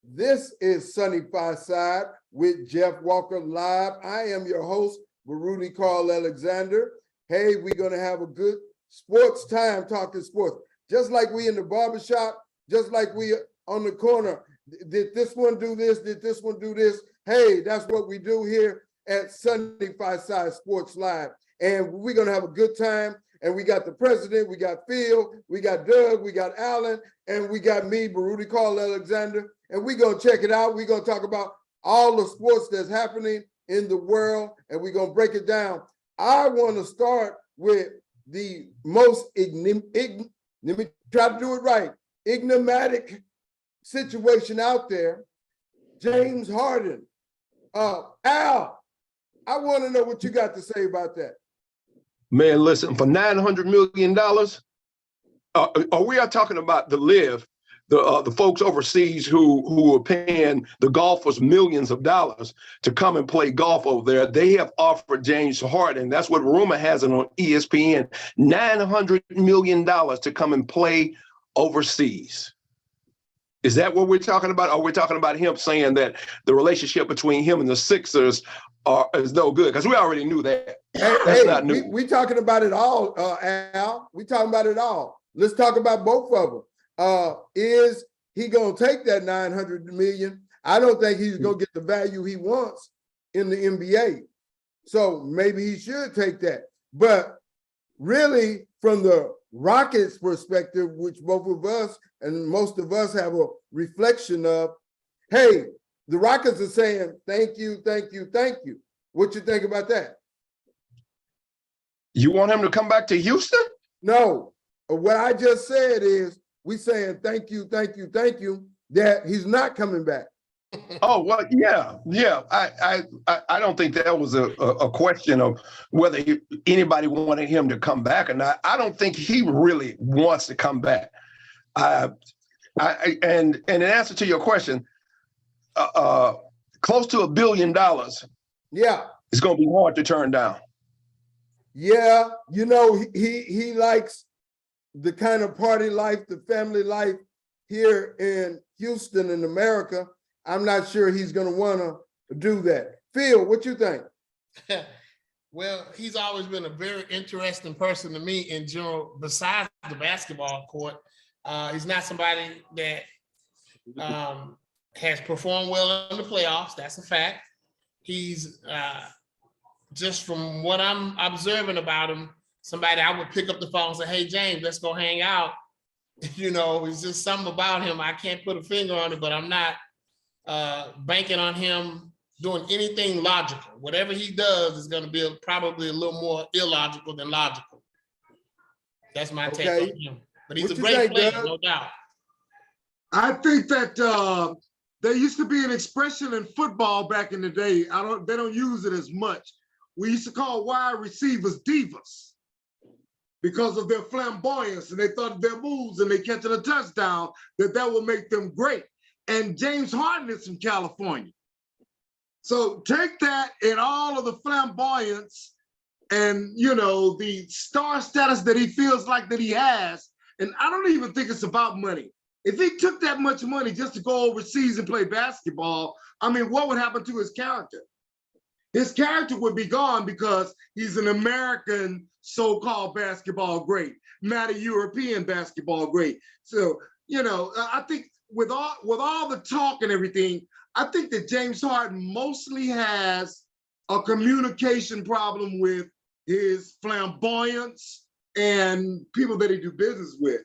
This is Sunny Side with Jeff Walker Live. I am your host, Baruti Carl Alexander. Hey, we're going to have a good sports time talking sports. Just like we in the barbershop, just like we on the corner. Did this one do this? Did this one do this? Hey, that's what we do here at Sunny Side Sports Live. And we're going to have a good time. And we got the president, we got Phil, we got Doug, we got Alan, and we got me, Baruti Carl Alexander. And we're going to check it out. We're going to talk about all the sports that's happening in the world, and we're going to break it down. I want to start with the most, let me try to do it right, enigmatic situation out there, James Harden. Al, I want to know what you got to say about that. Man, listen, for $900 million, we are talking about the LIV, the folks overseas who are paying the golfers millions of dollars to come and play golf over there. They have offered James Harden, that's what rumor has it on ESPN, $900 million to come and play overseas. Is that what we're talking about? Or we're talking about him saying that the relationship between him and the Sixers is no good? Because we already knew that. That's not new. We talking about it all, Al. We talking about it all. Let's talk about both of them. Is he going to take that $900 million? I don't think he's going to get the value he wants in the NBA. So maybe he should take that. But really, from the Rockets' perspective, which both of us and most of us have a reflection of, hey, the Rockets are saying, thank you, thank you, thank you. What you think about that? You want him to come back to Houston? No. What I just said is we saying thank you, thank you, thank you, that he's not coming back. Oh, well, yeah. I don't think that was a question of whether anybody wanted him to come back or not. I don't think he really wants to come back. And in answer to your question, close to $1 billion. Yeah, it's going to be hard to turn down. Yeah, you know, he likes the kind of party life, the family life here in Houston in America. I'm not sure he's going to want to do that. Phil, what you think? Well, he's always been a very interesting person to me in general, besides the basketball court. He's not somebody that has performed well in the playoffs. That's a fact. He's just from what I'm observing about him, somebody I would pick up the phone and say, hey, James, let's go hang out. You know, it's just something about him. I can't put a finger on it, but I'm not banking on him doing anything logical. Whatever he does is going to be probably a little more illogical than logical. That's my take on him. But he's a great player, no doubt. I think that there used to be an expression in football back in the day. They don't use it as much. We used to call wide receivers divas because of their flamboyance, and they thought their moves and they catching a touchdown that would make them great. And James Harden is from California. So take that and all of the flamboyance and, you know, the star status that he feels like that he has. And I don't even think it's about money. If he took that much money just to go overseas and play basketball, I mean, what would happen to his character? His character would be gone because he's an American so-called basketball great, not a European basketball great. So, you know, I think with all the talk and everything, I think that James Harden mostly has a communication problem with his flamboyance and people that he do business with.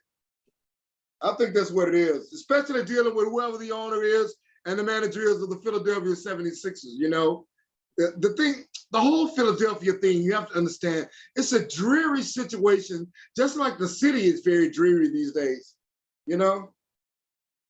I think that's what it is, especially dealing with whoever the owner is and the manager is of the Philadelphia 76ers, you know. The whole Philadelphia thing, you have to understand, it's a dreary situation, just like the city is very dreary these days, you know?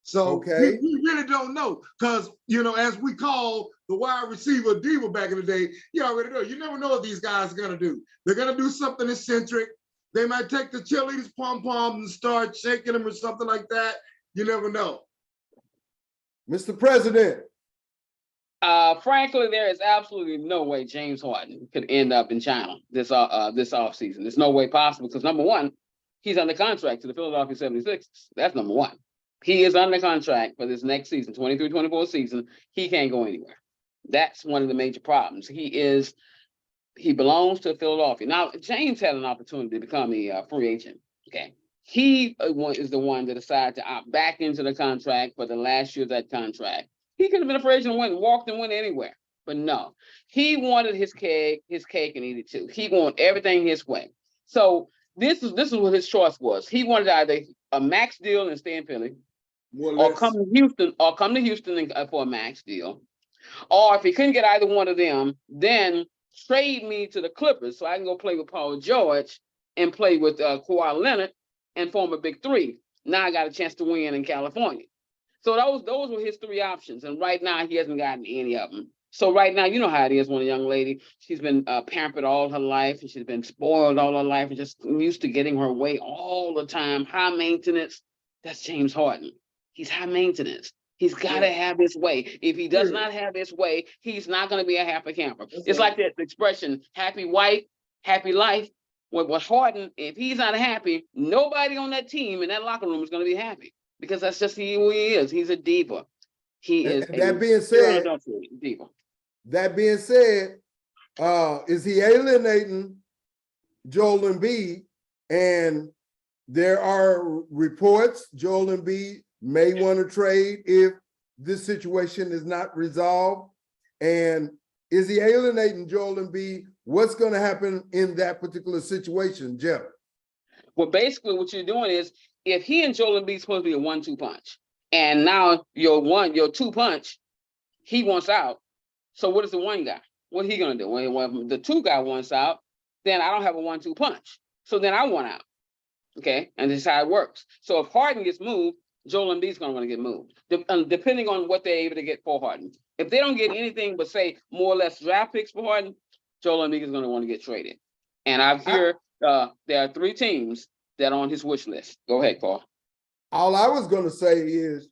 So we really don't know, because, you know, as we call the wide receiver diva back in the day, you already know, you never know what these guys are gonna do. They're gonna do something eccentric. They might take the cheerleaders' pom-poms and start shaking them or something like that. You never know. Mr. President. Frankly, there is absolutely no way James Harden could end up in China this offseason. There's no way possible because, number one, he's under contract to the Philadelphia 76ers. That's number one. He is under contract for this next season, 23-24 season. He can't go anywhere. That's one of the major problems. He belongs to Philadelphia. Now, James had an opportunity to become a free agent. Okay. He is the one that decided to opt back into the contract for the last year of that contract. He could have been a free agent and walked and went anywhere. But no, he wanted his cake and eat it too. He wanted everything his way. So this is what his choice was. He wanted either a max deal and stay in Philly, or come to Houston for a max deal. Or if he couldn't get either one of them, then trade me to the Clippers so I can go play with Paul George and play with Kawhi Leonard and form a big three. Now I got a chance to win in California. So those were his three options. And right now he hasn't gotten any of them. So right now, you know how it is when a young lady, she's been pampered all her life and she's been spoiled all her life and just used to getting her way all the time. High maintenance. That's James Harden. He's high maintenance. He's got to have his way. If he does not have his way, he's not going to be a happy camper. It's like that expression, happy wife, happy life. With Harden, if he's not happy, nobody on that team in that locker room is going to be happy because that's just who he is. He's a diva. He is that being said, diva. That being said, is he alienating Joel Embiid? And there are reports Joel Embiid may want to trade if this situation is not resolved. And is he alienating Joel Embiid? What's going to happen in that particular situation, Jeff? Well, basically what you're doing is if he and Joel Embiid supposed to be a 1-2 punch, and now your 2 punch, he wants out. So what is the one guy? What are he going to do? When the 2 guy wants out, then I don't have a 1-2 punch. So then I want out. Okay, and this is how it works. So if Harden gets moved, Joel Embiid's going to want to get moved, depending on what they're able to get for Harden. If they don't get anything but say more or less draft picks for Harden, Joel Embiid is going to want to get traded. And I hear there are 3 teams that are on his wish list. Go ahead, Paul. All I was going to say is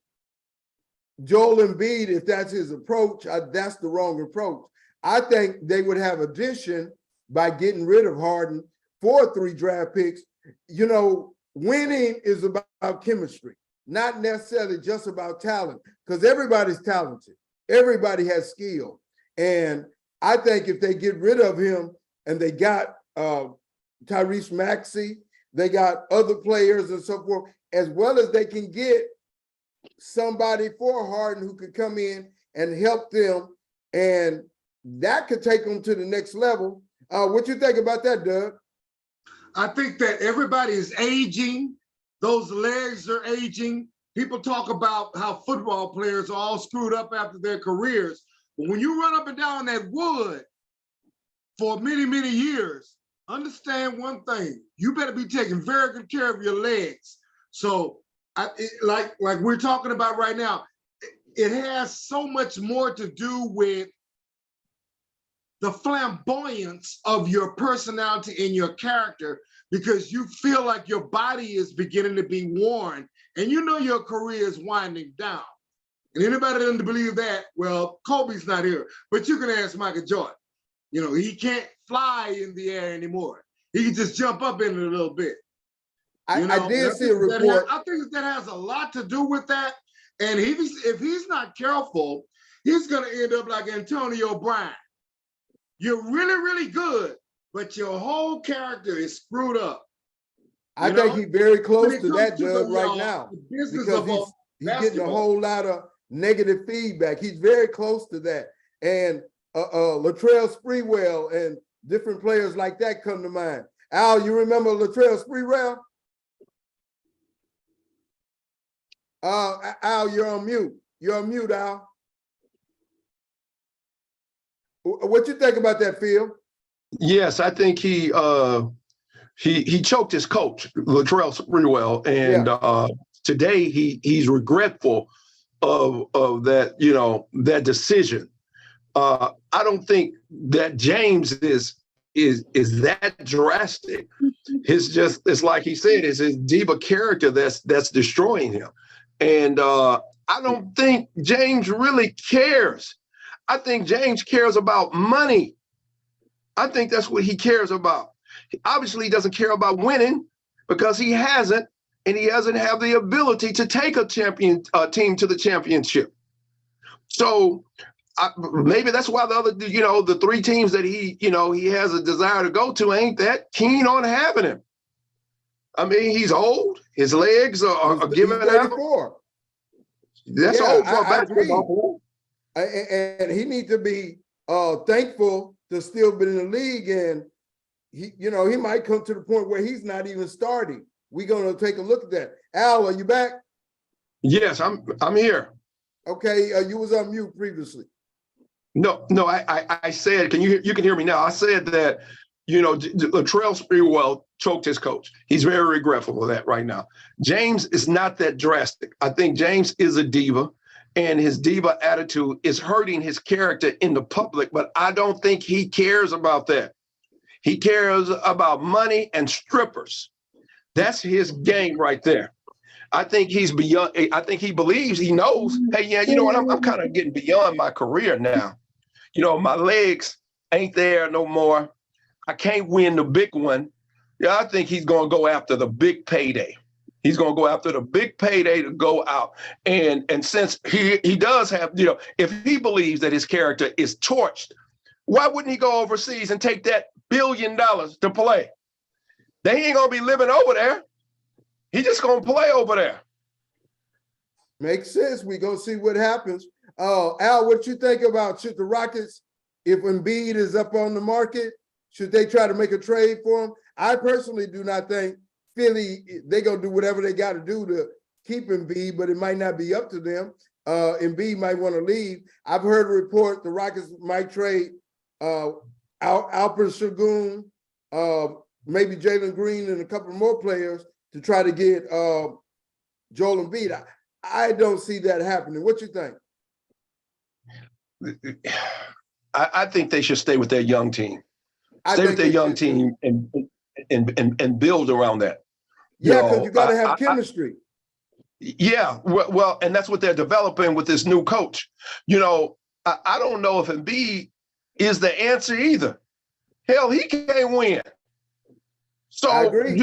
Joel Embiid, if that's his approach, that's the wrong approach. I think they would have addition by getting rid of Harden for 3 draft picks. You know, winning is about chemistry, not necessarily just about talent, because everybody's talented. Everybody has skill. And I think if they get rid of him and they got Tyrese Maxey, they got other players and so forth, as well as they can get somebody for Harden who could come in and help them, and that could take them to the next level. What you think about that, Doug? I think that everybody is aging. Those legs are aging. People talk about how football players are all screwed up after their careers. But when you run up and down that wood for many, many years, understand one thing. You better be taking very good care of your legs. So like we're talking about right now, it has so much more to do with the flamboyance of your personality and your character, because you feel like your body is beginning to be worn and you know your career is winding down. And anybody that doesn't believe that, well, Kobe's not here, but you can ask Michael Jordan. You know, he can't fly in the air anymore. He can just jump up in it a little bit. I did see a report. I think that has a lot to do with that. And if he's not careful, he's going to end up like Antonio Brown. You're really, really good, but your whole character is screwed up. I think he's very close to that, Doug, right now, because he's getting a whole lot of negative feedback. He's very close to that. And Latrell Sprewell and different players like that come to mind. Al, you remember Latrell Sprewell? Al, you're on mute. You're on mute, Al. What you think about that, Phil? Yes, I think he choked his coach, Latrell Sprewell, and today he's regretful of that, that decision. I don't think that James is that drastic. It's like he said, it's his diva character that's destroying him. And I don't think James really cares. I think James cares about money. I think that's what he cares about. He obviously doesn't care about winning because he hasn't. and he doesn't have the ability to take a team to the championship. So maybe that's why the other, the three teams that he has a desire to go to ain't that keen on having him. I mean, he's old. His legs are giving out. 34. That's Yeah, old for a I agree. basketball player. And he needs to be thankful to still be in the league. And he might come to the point where he's not even starting. We're gonna take a look at that. Al, are you back? Yes, I'm here. Okay, you was on mute previously. No, I said, you can hear me now. I said that, Latrell Sprewell choked his coach. He's very regretful of that right now. James is not that drastic. I think James is a diva, and his diva attitude is hurting his character in the public, but I don't think he cares about that. He cares about money and strippers. That's his game right there. I think he's beyond, I think he believes, he knows, hey, yeah, you know what, I'm kind of getting beyond my career now. My legs ain't there no more. I can't win the big one. Yeah, I think he's going to go after the big payday. He's going to go after the big payday to go out. And since he does have, if he believes that his character is torched, why wouldn't he go overseas and take that $1 billion to play? They ain't going to be living over there. He just going to play over there. Makes sense. We go see what happens. Al, what you think about, should the Rockets, if Embiid is up on the market, should they try to make a trade for him? I personally do not think Philly, they're going to do whatever they got to do to keep Embiid, but it might not be up to them. Embiid might want to leave. I've heard a report the Rockets might trade Alper Şengün, maybe Jalen Green and a couple more players to try to get Joel Embiid. I don't see that happening. What you think? I think they should stay with their young team. Stay with their young team and build around that. Yeah, because you got to have chemistry. Yeah, well, and that's what they're developing with this new coach. I don't know if Embiid is the answer either. Hell, he can't win. So, I agree.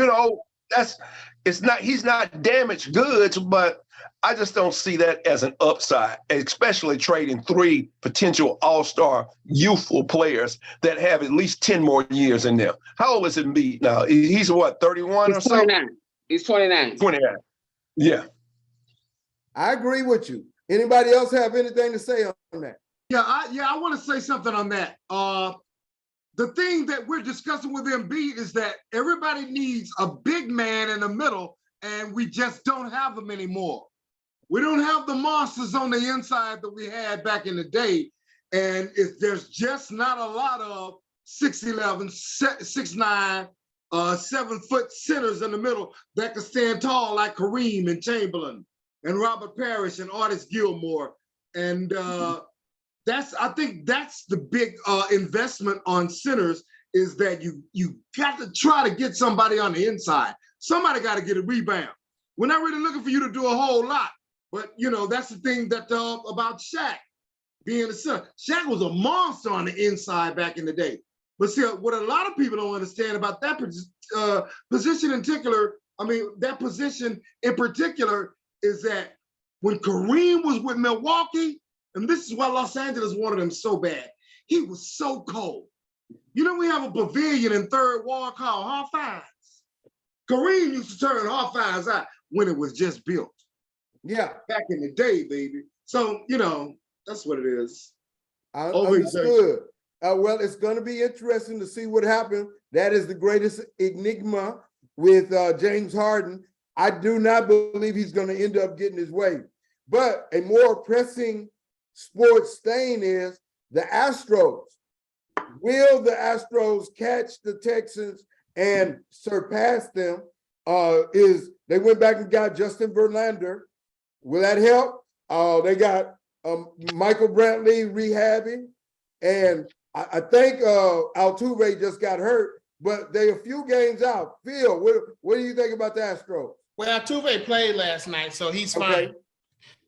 he's not damaged goods, but I just don't see that as an upside, especially trading 3 potential all-star youthful players that have at least 10 more years in them. How old is Embiid now? He's what, 31 or so? 29. He's 29. 29. Yeah. I agree with you. Anybody else have anything to say on that? Yeah, I want to say something on that. The thing that we're discussing with Embiid is that everybody needs a big man in the middle, and we just don't have them anymore. We don't have the monsters on the inside that we had back in the day, and there's just not a lot of 6'11", 6'9", 7-foot centers in the middle that can stand tall like Kareem and Chamberlain and Robert Parrish and Artis Gilmore. And I think that's the big investment on centers, is that you got to try to get somebody on the inside. Somebody got to get a rebound. We're not really looking for you to do a whole lot, but that's the thing that about Shaq being a center. Shaq was a monster on the inside back in the day. But see, what a lot of people don't understand about that position in particular, that position in particular, is that when Kareem was with Milwaukee, and this is why Los Angeles wanted him so bad, he was so cold. We have a pavilion in Third Ward called Hawthorne. Kareem used to turn Hawthorne out when it was just built. Yeah. Back in the day, baby. So, that's what it is. I understood. Well, it's going to be interesting to see what happens. That is the greatest enigma with James Harden. I do not believe he's going to end up getting his way. But a more pressing sports stain is the Astros. Will the Astros catch the Texans and surpass them? They went back and got Justin Verlander. Will that help? They got Michael Brantley rehabbing, and I think Altuve just got hurt, but they're a few games out. Phil, what do you think about the Astros? Well, Altuve played last night, so he's fine. Okay.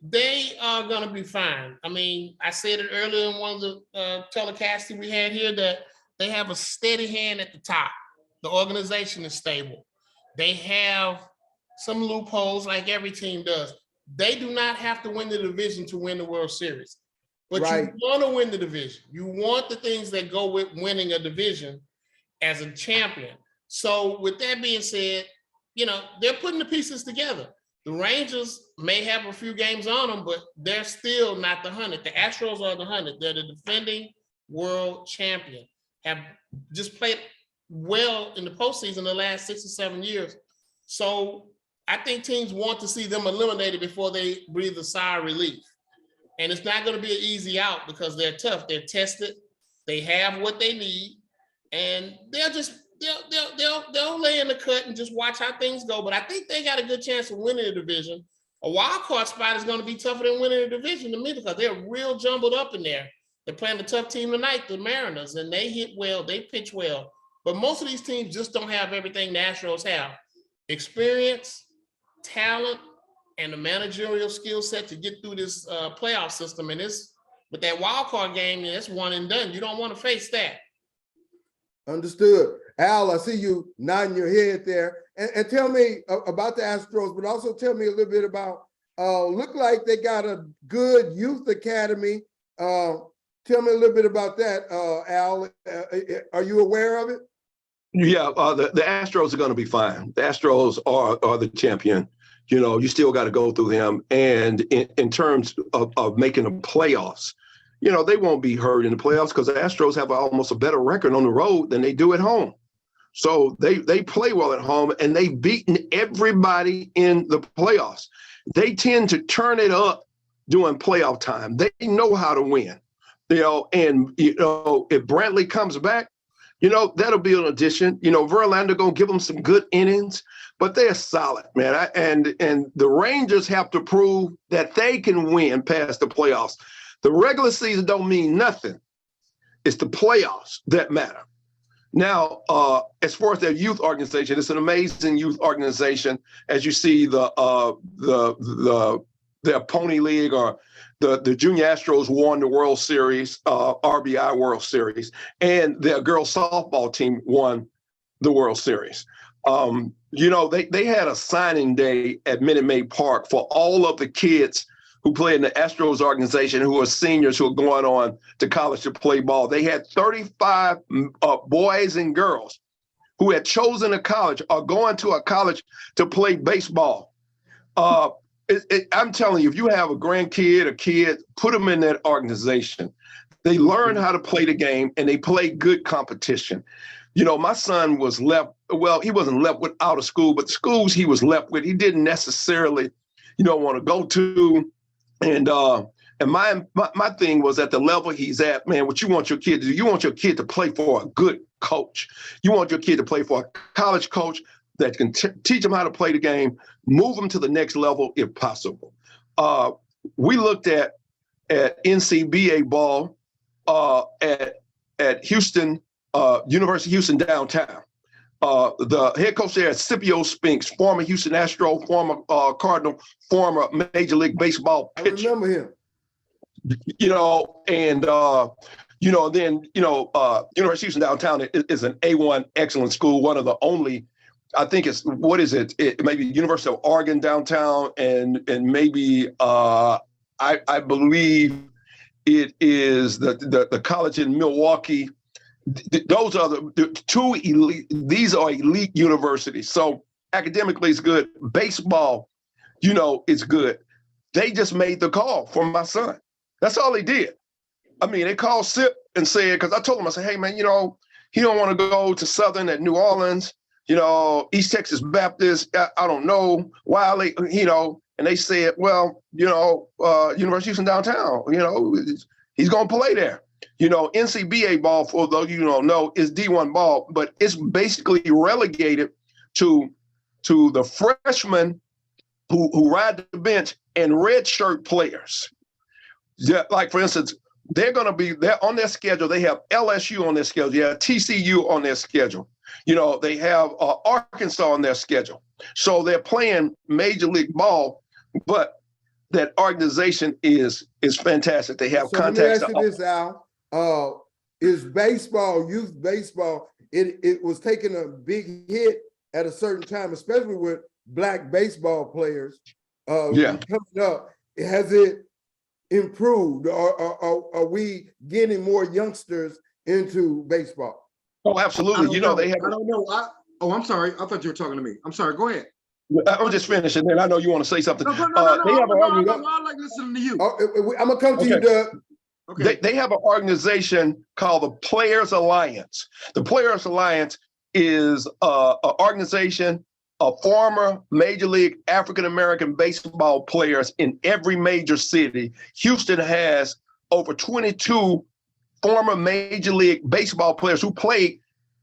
They are going to be fine. I said it earlier in one of the telecasts we had here, that they have a steady hand at the top. The organization is stable. They have some loopholes like every team does. They do not have to win the division to win the World Series. But Right. you want to win the division. You want the things that go with winning a division as a champion. So with that being said, you know, they're putting the pieces together. The Rangers may have a few games on them, but they're still not the 100. The Astros are the 100. They're the defending world champion. Have just played well in the postseason the last 6 or 7 years. So I think teams want to see them eliminated before they breathe a sigh of relief. And it's not going to be an easy out because they're tough. They're tested. They have what they need, and they'll lay in the cut and just watch how things go. But I think they got a good chance of winning the division. A wild card spot is going to be tougher than winning the division to me because they're real jumbled up in there. They're playing a tough team tonight, the Mariners, and they hit well, they pitch well. But most of these teams just don't have everything the Astros have: experience, talent, and the managerial skill set to get through this playoff system. And it's with that wild card game, it's one and done. You don't want to face that. Understood. Al, I see you nodding your head there. And tell me about the Astros, but also tell me a little bit about, look like they got a good youth academy. Tell me a little bit about that, Al. Are you aware of it? Yeah, the Astros are going to be fine. The Astros are the champion. You know, you still got to go through them. And in terms of making the playoffs, you know, they won't be hurt in the playoffs because the Astros have almost a better record on the road than they do at home. So they play well at home, and they've beaten everybody in the playoffs. They tend to turn it up during playoff time. They know how to win, you know, and, you know, if Brantley comes back, you know, that'll be an addition. You know, Verlander going to give them some good innings, but they're solid, man. And the Rangers have to prove that they can win past the playoffs. The regular season don't mean nothing. It's the playoffs that matter. Now, as far as their youth organization, it's an amazing youth organization. As you see, their Pony League or the Junior Astros won the World Series, RBI World Series, and their girls softball team won the World Series. You know, they had a signing day at Minute Maid Park for all of the kids who play in the Astros organization, who are seniors who are going on to college to play ball. They had 35 boys and girls who had chosen a college or going to a college to play baseball. I'm telling you, if you have a grandkid, a kid, put them in that organization. They learn how to play the game, and they play good competition. You know, my son was left, well, he wasn't left without a school, but the schools he was left with, he didn't necessarily, you know, want to go to. And my thing was at the level he's at, man, what you want your kid to do, you want your kid to play for a good coach. You want your kid to play for a college coach that can teach them how to play the game, move them to the next level if possible. We looked at NCBA ball at Houston, University of Houston downtown. The head coach there is Scipio Spinks, former Houston Astro, former Cardinal, former Major League Baseball pitcher. I remember him. You know, and you know, then University of Houston downtown is an A1 excellent school, one of the only. I think it's it maybe University of Oregon downtown, and maybe I believe it is the college in Milwaukee. Those are the two elite. These are elite universities. So academically, it's good. Baseball, you know, it's good. They just made the call for my son. That's all they did. I mean, they called Sip and said, because I told him, I said, hey man, you know, he don't want to go to Southern at New Orleans. You know, East Texas Baptist, I don't know, Wiley, you know, and they said, well, you know, University of Houston downtown, you know, he's going to play there. You know, NCBA ball, for those you don't know, is D1 ball, but it's basically relegated to the freshmen who ride the bench and redshirt players. Yeah, like for instance, they're on their schedule. They have LSU on their schedule. Yeah, TCU on their schedule. You know, they have Arkansas on their schedule. So they're playing major league ball, but that organization is fantastic. They have contacts. Let me ask you this, Al. Is baseball, youth baseball, it was taking a big hit at a certain time, especially with black baseball players Yeah. coming up. Has it improved, or are we getting more youngsters into baseball? Oh, I absolutely. don't You know, know. they have. I don't know. I'm sorry. I thought you were talking to me. I'm sorry. Go ahead. I'm just finishing, and I know you want to say something. No. They have an organization. I like listening to you. I'm gonna come to you, Okay. Doug. Okay. They have an organization called the Players Alliance. The Players Alliance is an organization of former Major League African-American baseball players in every major city. Houston has over 22 former Major League Baseball players who played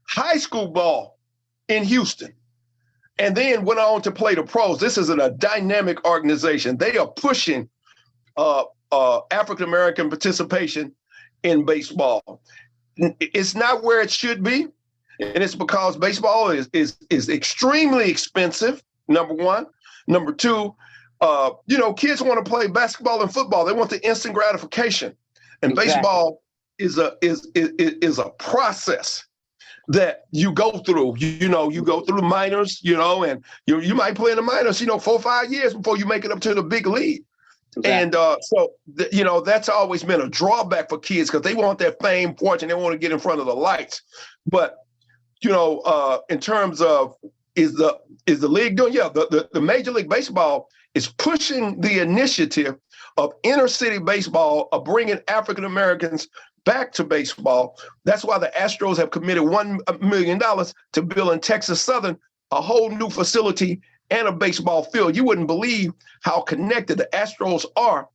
high school ball in Houston and then went on to play the pros. This is a dynamic organization. They are pushing African-American participation in baseball. It's not where it should be, and it's because baseball is extremely expensive, number one. Number two, kids want to play basketball and football. They want the instant gratification. And Exactly. baseball is a process that you go through. You go through the minors, and you might play in the minors, 4 or 5 years before you make it up to the big league. Exactly. And that's always been a drawback for kids because they want that fame, fortune, they want to get in front of the lights. But in terms of is the league doing? Yeah, the Major League Baseball is pushing the initiative of inner city baseball, of bringing African Americans back to baseball. That's why the Astros have committed $1 million to build in Texas Southern a whole new facility and a baseball field. You wouldn't believe how connected the Astros are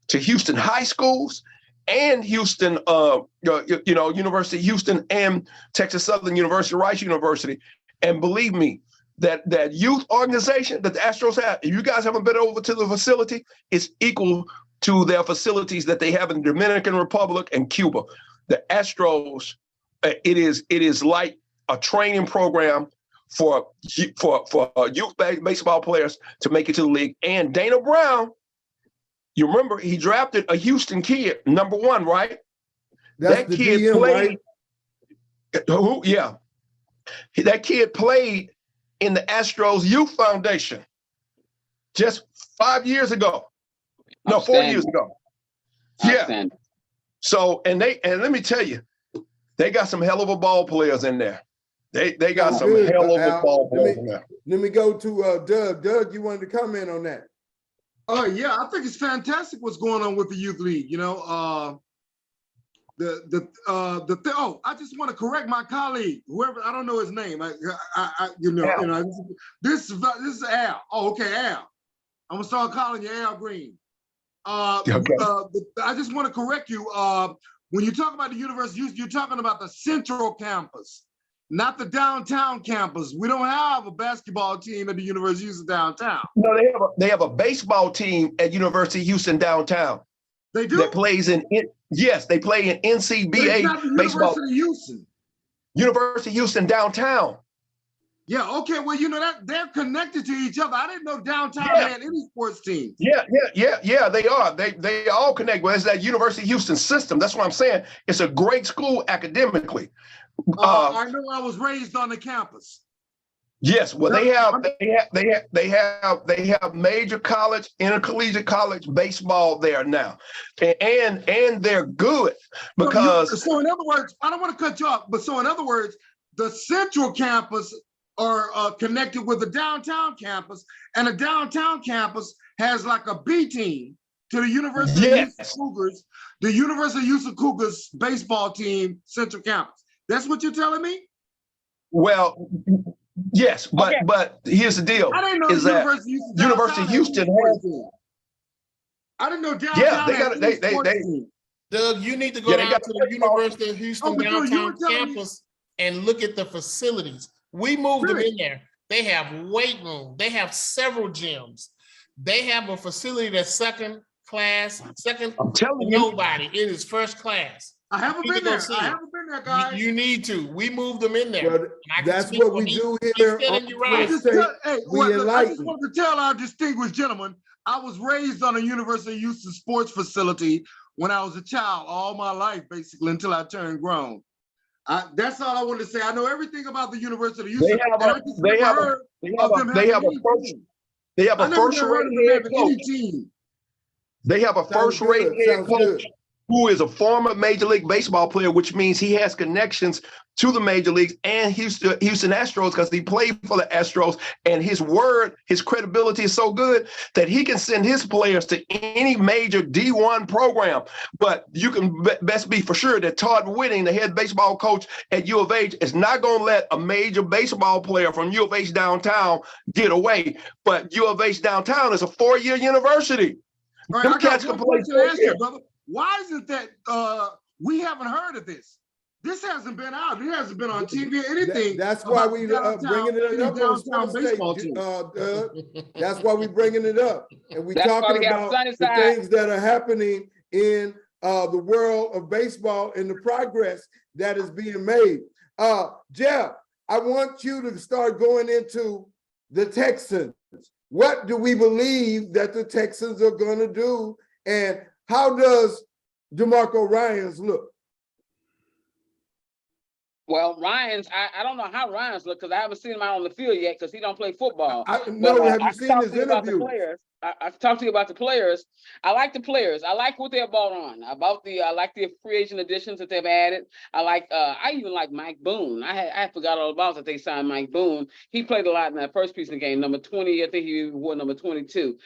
to Houston high schools and Houston, University of Houston and Texas Southern University, Rice University. And believe me, that youth organization that the Astros have, if you guys haven't been over to the facility, it's equal to their facilities that they have in the Dominican Republic and Cuba. The Astros, it is like a training program for youth baseball players to make it to the league. And Dana Brown, you remember he drafted a Houston kid, number 1, right? That's the kid DM, played. right? Who? Yeah, that kid played in the Astros Youth Foundation just 5 years ago. No, 4 years ago. Yeah. So and let me tell you, they got some hell of a ball players in there. They got some Good, hell of a Al. ball players in there. Let me go to Doug. Doug, you wanted to comment on that? Yeah, I think it's fantastic what's going on with the youth league. I just want to correct my colleague, whoever, I don't know his name. This is Al. Oh, okay, Al. I'm gonna start calling you Al Green. Okay. I just want to correct you. When you talk about the University of Houston, you're talking about the central campus, not the downtown campus. We don't have a basketball team at the University of Houston downtown. No, they have a baseball team at University of Houston downtown. They do? That plays yes, they play in NCBA It's not the baseball. University of Houston. University of Houston downtown. Yeah, okay, well, that they're connected to each other. I didn't know downtown had any sports teams. Yeah, they are. They all connect. Well, it's that University of Houston system. That's what I'm saying. It's a great school academically. I know I was raised on the campus. Yes, well, they have major college, intercollegiate college baseball there now, and they're good because. So in other words, I don't want to cut you off, but so in other words, the central campus are connected with the downtown campus, and the downtown campus has like a B team to the University of Houston Cougars, the University of Houston Cougars baseball team central campus. That's what you're telling me? Well, yes, but here's the deal: I didn't know is that University of Houston has. I didn't know downtown. They Doug, you need to go down to the University of Houston downtown campus and look at the facilities. We moved them in there. They have weight room. They have several gyms. They have a facility that's second class, I'm telling you, nobody. It is first class. I haven't been there, guys. You need to. We moved them in there. Well, that's what we do here. We I just want to tell our distinguished gentlemen, I was raised on a University of Houston sports facility when I was a child, all my life, basically, until I turned grown. That's all I wanted to say. I know everything about the University of They Houston. have And a I just they never have a heard they have of a them they having have a any first team. they have I a never first heard rate of them head having coach. any team. They have a Sounds first rate good. head Sounds coach good. who is a former Major League Baseball player, which means he has connections to the major leagues and Houston Astros because he played for the Astros. And his word, his credibility is so good that he can send his players to any major D1 program. But you can best be for sure that Todd Whitting, the head baseball coach at U of H, is not going to let a major baseball player from U of H downtown get away. But U of H downtown is a 4-year university. All right, Them I got cats can one play question 4 to ask you, years. brother. Why is it that we haven't heard of this? This hasn't been out. It hasn't been on TV or anything That's why about we downtown, bringing it any up on downtown Sportstake, baseball team. Doug. That's why we bringing it up. And we That's why talking we have about sunny the side. things that are happening in the world of baseball and the progress that is being made. Jeff, I want you to start going into the Texans. What do we believe that the Texans are going to do? And how does DeMarco Ryans look? Well, I don't know how Ryan's look because I haven't seen him out on the field yet because he don't play football. No, have I you can seen talk his to you about the interview? players. I talked to you about the players. I like the players. I like what they're brought on. I like the free agent additions that they've added. I even like Mike Boone. I forgot all about that they signed Mike Boone. He played a lot in that first piece of the game. Number 20, I think he wore number 22.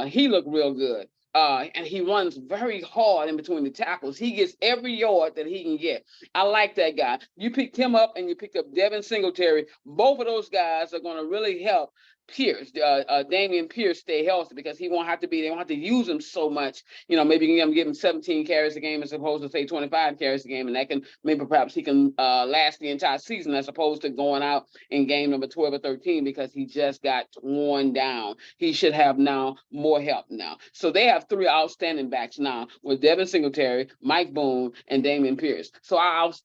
He looked real good. And he runs very hard in between the tackles. He gets every yard that he can get. I like that guy. You picked him up and you picked up Devin Singletary. Both of those guys are going to really help Pierce, Damian Pierce, stay healthy because they won't have to use him so much. Maybe you can give him 17 carries a game as opposed to say 25 carries a game, and that can perhaps he can last the entire season as opposed to going out in game number 12 or 13 because he just got worn down. He should have now more help now. So they have 3 outstanding backs now with Devin Singletary, Mike Boone, and Damian Pierce. So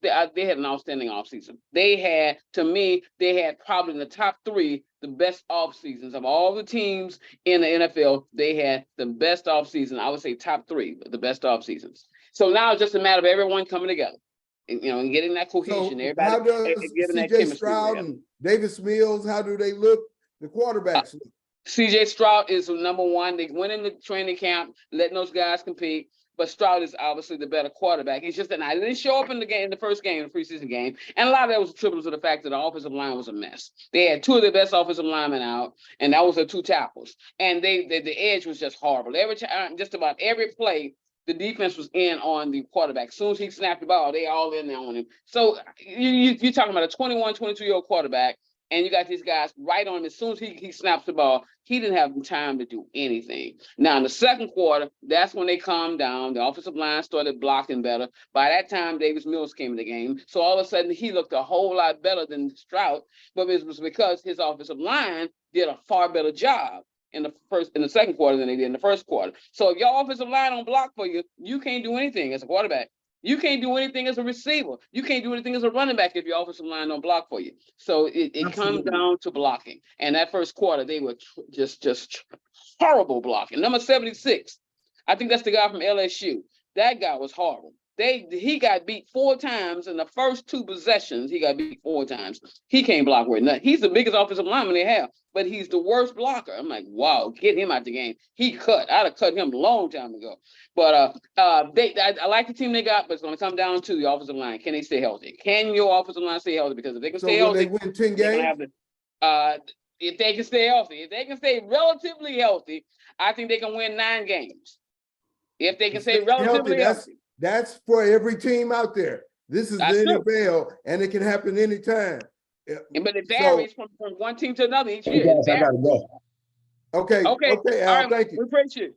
they had an outstanding offseason. They had probably in the top 3 the best off seasons of all the teams in the NFL. They had the best off season. I would say top 3, the best off seasons. So now it's just a matter of everyone coming together, and getting that cohesion. So Everybody how does getting that CJ chemistry Stroud together. and Davis Mills, how do they look? The quarterbacks look? CJ Stroud is number 1. They went in the training camp, letting those guys compete. But Stroud is obviously the better quarterback. It's just that I didn't show up in the first game, the preseason game. And a lot of that was attributable to the fact that the offensive line was a mess. They had 2 of their best offensive linemen out, and that was their 2 tackles. And the edge was just horrible. Just about every play, the defense was in on the quarterback. As soon as he snapped the ball, they all in there on him. So you're talking about a 21, 22-year-old quarterback, and you got these guys right on him. As soon as he snaps the ball, he didn't have time to do anything. Now, in the second quarter, that's when they calmed down. The offensive line started blocking better. By that time, Davis Mills came in the game. So all of a sudden, he looked a whole lot better than Stroud, but it was because his offensive line did a far better job in the second quarter than they did in the first quarter. So if your offensive line don't block for you, you can't do anything as a quarterback. You can't do anything as a receiver. You can't do anything as a running back if your offensive line don't block for you. So it comes down to blocking. And that first quarter, they were just horrible blocking. Number 76, I think that's the guy from LSU. That guy was horrible. He got beat 4 times in the first 2 possessions. He got beat 4 times. He can't block worth nothing. He's the biggest offensive lineman they have, but he's the worst blocker. I'm like, wow, get him out the game. I'd have cut him a long time ago. But I like the team they got, but it's going to come down to the offensive line. Can they stay healthy? Can your offensive line stay healthy? Because if they can stay healthy, they win 10 games. If they can stay healthy, if they can stay relatively healthy, I think they can win 9 games. If they can stay relatively healthy. That's for every team out there. This is That's the true. NFL, and it can happen anytime. But it varies from one team to another each year. Guys, I gotta go. Okay, Okay, Al, all right, thank you.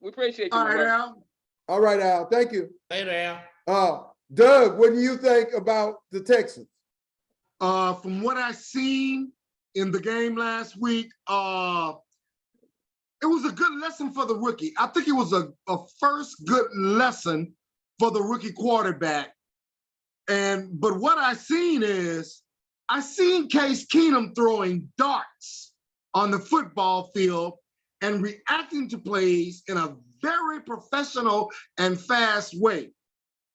We appreciate you. All right, Al. All right, Al, thank you. Later, Al. Doug, what do you think about the Texans? From what I seen in the game last week, it was a good lesson for the rookie. I think it was a first good lesson for the rookie quarterback. But what I seen Case Keenum throwing darts on the football field and reacting to plays in a very professional and fast way.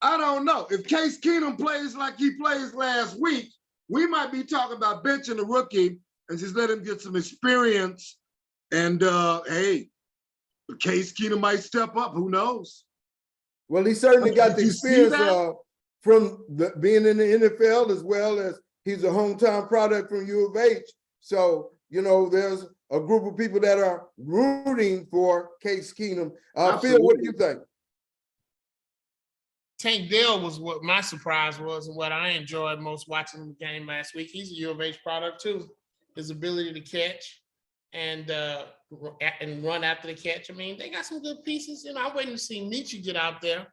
I don't know. If Case Keenum plays like he plays last week, we might be talking about benching the rookie and just let him get some experience. And hey, Case Keenum might step up. Who knows? Well, he certainly got Did the you see experience that? from being in the NFL, as well as he's a hometown product from U of H. So, you know, there's a group of people that are rooting for Case Keenum. Phil, what do you think? Tank Dell was what my surprise was, and what I enjoyed most watching the game last week. He's a U of H product too. His ability to catch and run after the catch. I mean, they got some good pieces. You know, I'm waiting to see Nietzsche get out there.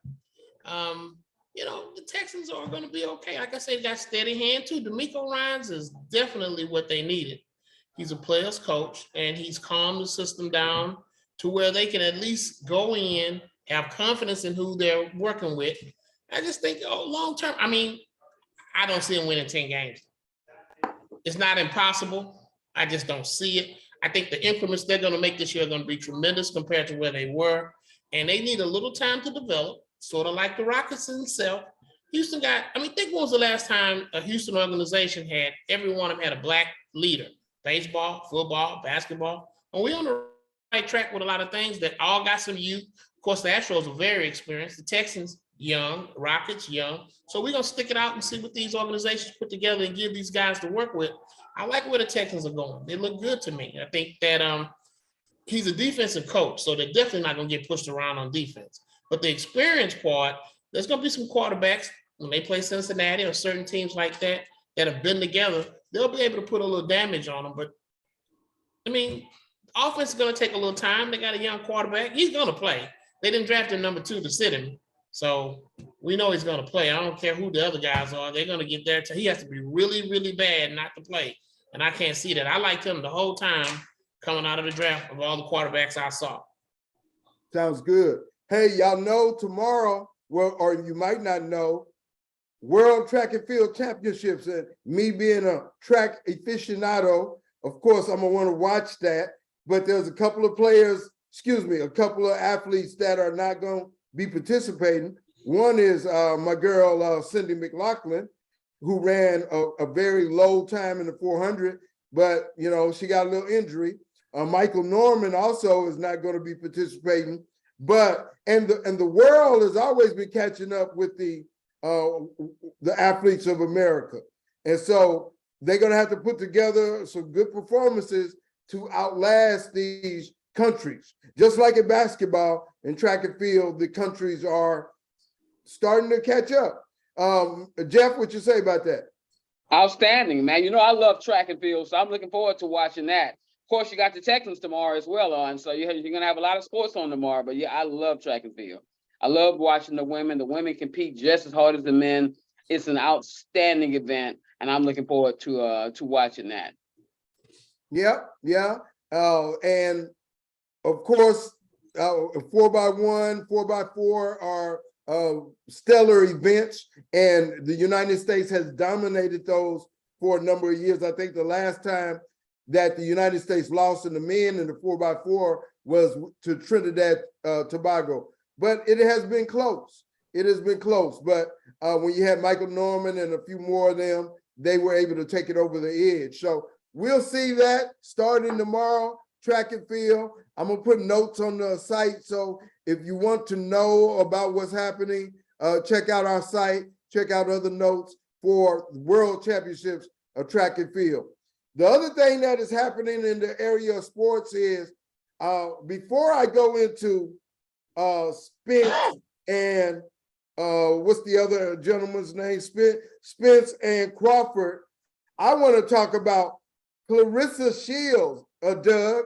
You know, the Texans are going to be okay. Like I said, they got steady hand too. D'Amico Ryans is definitely what they needed. He's a player's coach, and he's calmed the system down to where they can at least go in, have confidence in who they're working with. I just think, long term, I mean, I don't see them winning 10 games. It's not impossible. I just don't see it. I think the increments they're going to make this year are going to be tremendous compared to where they were. And they need a little time to develop, sort of like the Rockets themselves. Houston got, I mean, think when was the last time a Houston organization had, every one of them had a black leader? Baseball, football, basketball. And we're on the right track with a lot of things that all got some youth. Of course, the Astros are very experienced. The Texans, young. Rockets, young. So we're going to stick it out and see what these organizations put together and give these guys to work with. I like where the Texans are going. They look good to me. I think that he's a defensive coach, so they're definitely not going to get pushed around on defense. But the experience part, there's going to be some quarterbacks when they play Cincinnati or certain teams like that that have been together. They'll be able to put a little damage on them. But, I mean, offense is going to take a little time. They got a young quarterback. He's going to play. They didn't draft him number 2 to sit him. So we know he's going to play. I don't care who the other guys are. They're going to get there. He has to be really, really bad not to play. And I can't see that. I liked him the whole time coming out of the draft of all the quarterbacks I saw. Sounds good. Hey, y'all know tomorrow, well, or you might not know, World Track and Field Championships. And me being a track aficionado, of course, I'm going to want to watch that. But there's a couple of a couple of athletes that are not going to be participating. One is my girl, Cindy McLaughlin, who ran a very low time in the 400, but, you know, she got a little injury. Michael Norman also is not going to be participating, but, and the world has always been catching up with the athletes of America. And so they're going to have to put together some good performances to outlast these countries. Just like in basketball and track and field, the countries are starting to catch up. Jeff, what you say about that? Outstanding, man. You know, I love track and field, so I'm looking forward to watching that. Of course, you got the Texans tomorrow as well on, so you're going to have a lot of sports on tomorrow. But yeah, I love track and field. I love watching the women. The women compete just as hard as the men. It's an outstanding event, and I'm looking forward to watching that. Yep, yeah. And of course, 4x1, 4x4 are stellar events, and the United States has dominated those for a number of years. I think the last time that the United States lost in the men in the 4x4 was to Trinidad Tobago. But it has been close. It has been close. But when you had Michael Norman and a few more of them, they were able to take it over the edge. So we'll see that starting tomorrow, track and field. I'm going to put notes on the site. So if you want to know about what's happening, check out our site, check out other notes for World Championships of track and field. The other thing that is happening in the area of sports is, before I go into Spence and what's the other gentleman's name? Spence and Crawford, I want to talk about Clarissa Shields, Doug.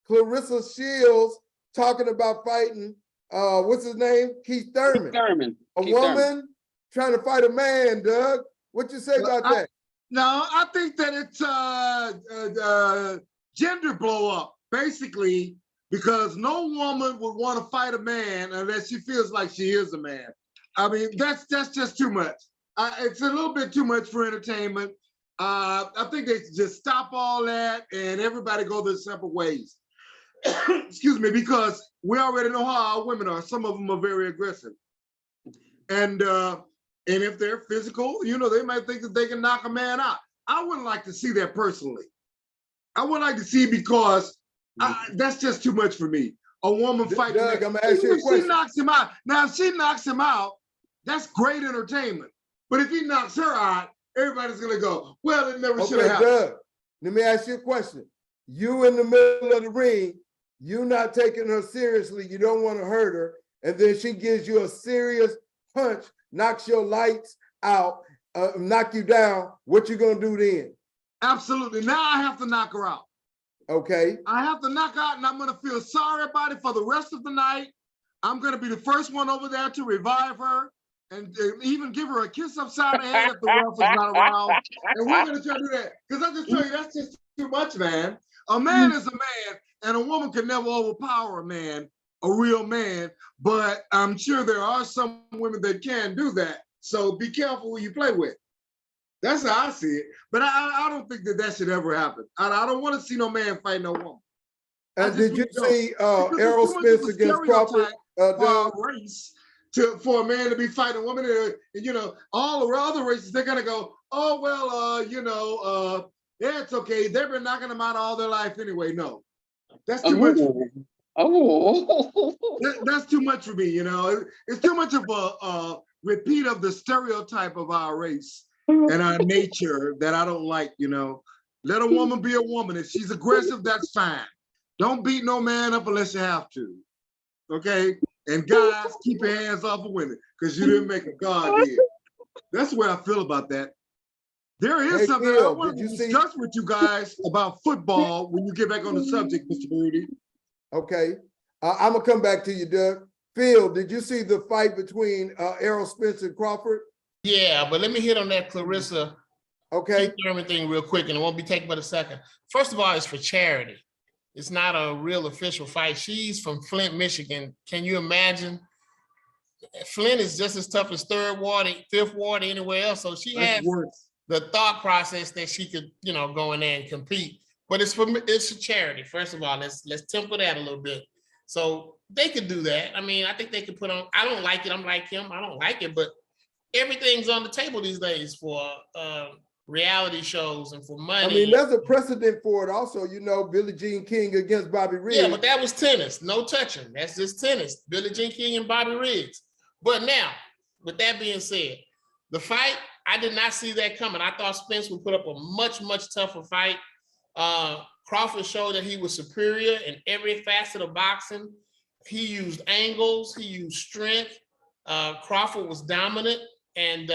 Clarissa Shields talking about fighting, what's his name? Keith Thurman. Keith Woman Thurman. trying to fight a man, Doug. What you say about that? No, I think that it's gender blow up, basically, because no woman would want to fight a man unless she feels like she is a man. I mean, that's just too much. It's a little bit too much for entertainment. I think they should just stop all that and everybody go their separate ways. Excuse me, because we already know how our women are. Some of them are very aggressive. And if they're physical, they might think that they can knock a man out. I wouldn't like to see that personally. I would like to see because that's just too much for me. A woman fighting. Doug, I'm gonna ask you a If she question. knocks him out, now if she knocks him out, that's great entertainment. But if he knocks her out, everybody's gonna go, well, it never should Okay, have happened. Doug, let me ask you a question. You in the middle of the ring, you not taking her seriously, you don't want to hurt her, and then she gives you a serious punch, knocks your lights out, knock you down, what you gonna do then? Absolutely. Now I have to knock her out. Okay, I have to knock out, and I'm gonna feel sorry about it for the rest of the night. I'm gonna be the first one over there to revive her and even give her a kiss upside the head if the ref is not around. And we're gonna try to do that. Because I just tell you, that's just too much, man. A man is a man, and a woman can never overpower a man, a real man. But I'm sure there are some women that can do that. So be careful who you play with. That's how I see it. But I don't think that should ever happen. I don't want to see no man fight no woman. and did you see Because Errol it's too much of a Spence against Crawford? stereotype for Doug? our race for a man to be fighting a woman. And, all the other races, they're gonna go, oh well, yeah, it's okay. They've been knocking them out all their life anyway. No, that's too much. That's too much for me. It's too much of a repeat of the stereotype of our race and our nature that I don't like. Let a woman be a woman. If she's aggressive, that's fine. Don't beat no man up unless you have to. Okay? And guys, keep your hands off of women because you didn't make them, God did. That's the way I feel about that. There is Hey, something Phil, I want did to you see- discuss with you guys about football when you get back on the subject, Mr. Baruti. Okay, I'm gonna come back to you, Doug. Phil, did you see the fight between Errol Spence and Crawford? Yeah, but let me hit on that Clarissa Okay, Keith Thurman thing real quick, and it won't be taken but a second. First of all, it's for charity. It's not a real official fight. She's from Flint, Michigan. Can you imagine? Flint is just as tough as Third Ward, Fifth Ward, anywhere else. So she That's has worse. the thought process that she could, go in there and compete. But it's for charity. First of all, let's temper that a little bit. So they could do that. I mean, I think they could put on. I don't like it. I'm like him. I don't like it, but everything's on the table these days for reality shows and for money. I mean, there's a precedent for it also, Billie Jean King against Bobby Riggs. Yeah, but that was tennis, no touching. That's just tennis. Billie Jean King and Bobby Riggs. But now, with that being said, the fight, I did not see that coming. I thought Spence would put up a much, much tougher fight. Crawford showed that he was superior in every facet of boxing. He used angles, he used strength. Crawford was dominant. And,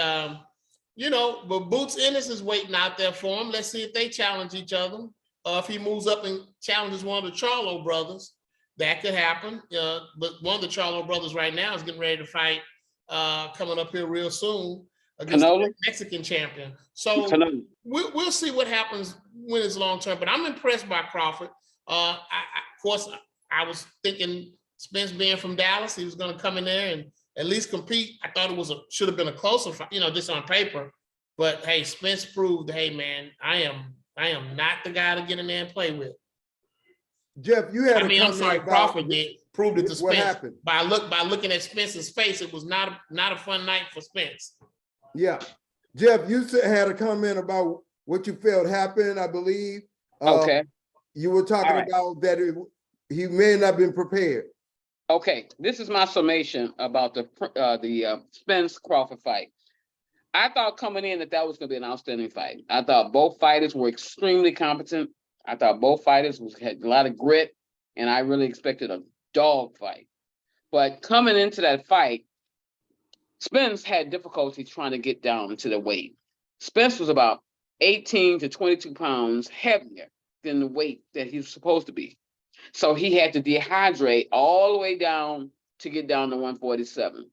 but Boots Ennis is waiting out there for him. Let's see if they challenge each other. If he moves up and challenges one of the Charlo brothers, that could happen. But one of the Charlo brothers right now is getting ready to fight coming up here real soon against the Mexican champion. So we'll see what happens when it's long term. But I'm impressed by Crawford. Of course, I was thinking Spence being from Dallas, he was going to come in there and at least compete. I thought it should have been a closer fight, just on paper. But hey, Spence proved, hey man, I am not the guy to get in there and play with. Jeff, you had. I'm sorry, Crawford did proved it to Spence. What happened? By looking at Spence's face, it was not a fun night for Spence. Yeah, Jeff, you had a comment about what you felt happened. I believe. Okay. You were talking about that he may not have been prepared. Okay, this is my summation about the Spence Crawford fight. I thought coming in that was going to be an outstanding fight. I thought both fighters were extremely competent. I thought both fighters had a lot of grit, and I really expected a dog fight. But coming into that fight, Spence had difficulty trying to get down to the weight. Spence was about 18 to 22 pounds heavier than the weight that he was supposed to be. So he had to dehydrate all the way down to get down to 147.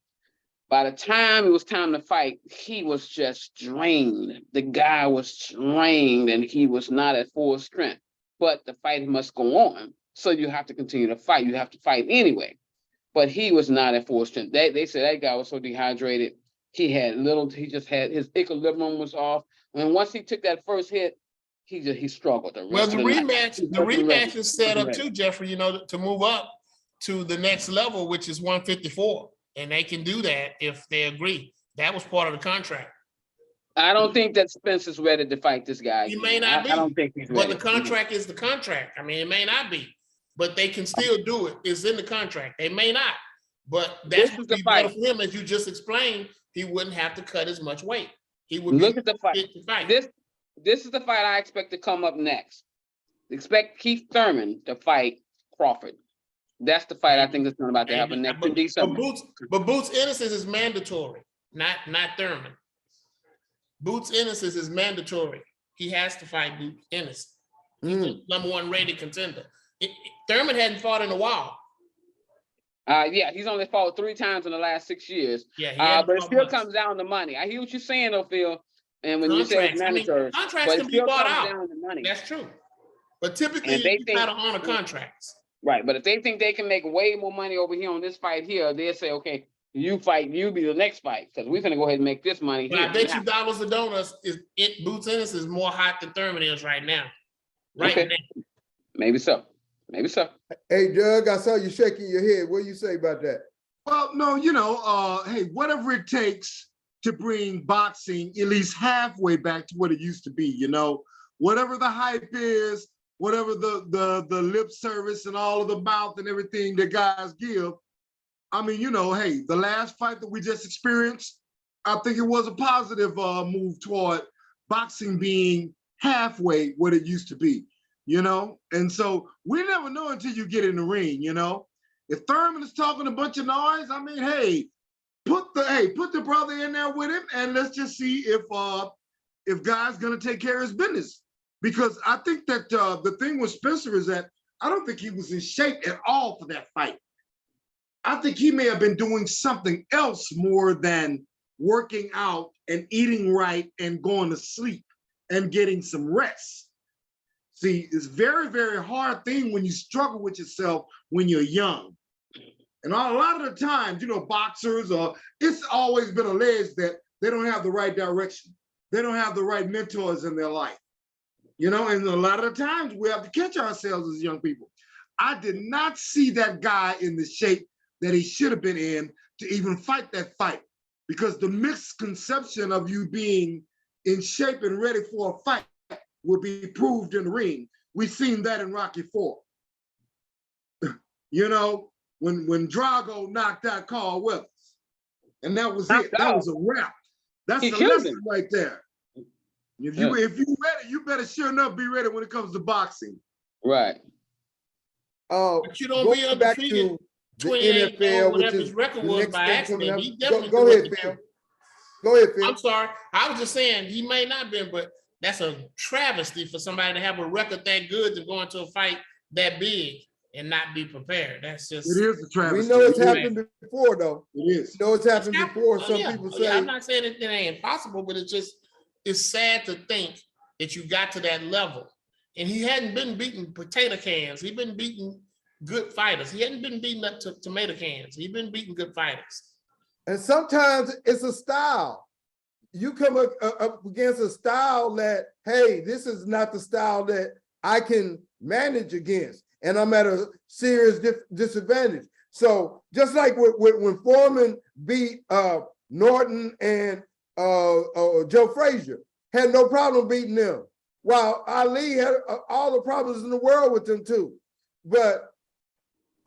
By the time it was time to fight, he was just drained. The guy was drained and he was not at full strength. But the fight must go on. So you have to continue to fight. You have to fight anyway. But he was not at full strength. They said that guy was so dehydrated. He just had his equilibrium was off. And once he took that first hit, he struggled. Well, the rematch is set up too, Jeffrey, to move up to the next level, which is 154. and they can do that if they agree. That was part of the contract. I don't think that Spencer's ready to fight this guy. He may again. not be. I don't think he's But ready. the contract is the contract. I mean, it may not be, but they can still do it. It's in the contract. They may not, but This that is would the be better fight. for him, as you just explained. He wouldn't have to cut as much weight. He would Look be at the fight. fit to fight. This is the fight I expect to come up next. Expect Keith Thurman to fight Crawford. That's the fight I think that's about to happen next in December. But Boots innocence is mandatory, not Thurman. Boots innocence is mandatory. He has to fight Boots innocence. He's the #1 rated contender. Thurman hadn't fought in a while. Yeah, he's only fought 3 times in the last 6 years. Yeah, but it still comes down to money. I hear what you're saying, though, Phil. And when you say it's mandatory, contracts but can it be still bought comes out. down to money. That's true. But typically, And they you think- gotta honor contracts. Right, but if they think they can make way more money over here on this fight here, they'll say, okay, you fight, you be the next fight, because we're gonna go ahead and make this money But here. I bet you dollars to donuts Boots innocence is more hot than Thurman is right now. Okay. Now. Maybe so. Maybe so. Hey, Doug, I saw you shaking your head. What do you say about that? Well, no, hey, whatever it takes to bring boxing at least halfway back to what it used to be, whatever the hype is, whatever the lip service and all of the mouth and everything that guys give. I mean, hey, the last fight that we just experienced, I think it was a positive move toward boxing being halfway what it used to be, And so we never know until you get in the ring, If Thurman is talking a bunch of noise, I mean, hey, put the brother in there with him, and let's just see if Guy's gonna take care of his business. Because I think that the thing with Spencer is that I don't think he was in shape at all for that fight. I think he may have been doing something else more than working out and eating right and going to sleep and getting some rest. See, it's very, very hard thing when you struggle with yourself when you're young. And a lot of the times, boxers, it's always been alleged that they don't have the right direction. They don't have the right mentors in their life. And a lot of the times we have to catch ourselves as young people. I did not see that guy in the shape that he should have been in to even fight that fight, because the misconception of you being in shape and ready for a fight will be proved in the ring. We've seen that in Rocky IV. When Drago knocked out Carl Weathers, and that was it. That was a wrap. That's the lesson right there. If you ready, you better sure enough be ready when it comes to boxing. Right. But you don't be undefeated. The NFL, which whatever is his record the was next by thing coming accident. up. He definitely Go ahead, Phil. Go ahead, Phil. I'm sorry. I was just saying he may not been, but that's a travesty for somebody to have a record that good to go into a fight that big and not be prepared. That's just. It is a travesty. We know it's happened before, though. It is. We know it's happened before. Some people say. I'm not saying it ain't impossible, but it's sad to think that you got to that level. And he hadn't been beating potato cans. He'd been beating good fighters. He hadn't been beating up to tomato cans. He'd been beating good fighters. And sometimes it's a style. You come up against a style that, hey, this is not the style that I can manage against, and I'm at a serious disadvantage. So just like when Foreman beat Norton and Joe Frazier, had no problem beating them, while Ali had all the problems in the world with them too. But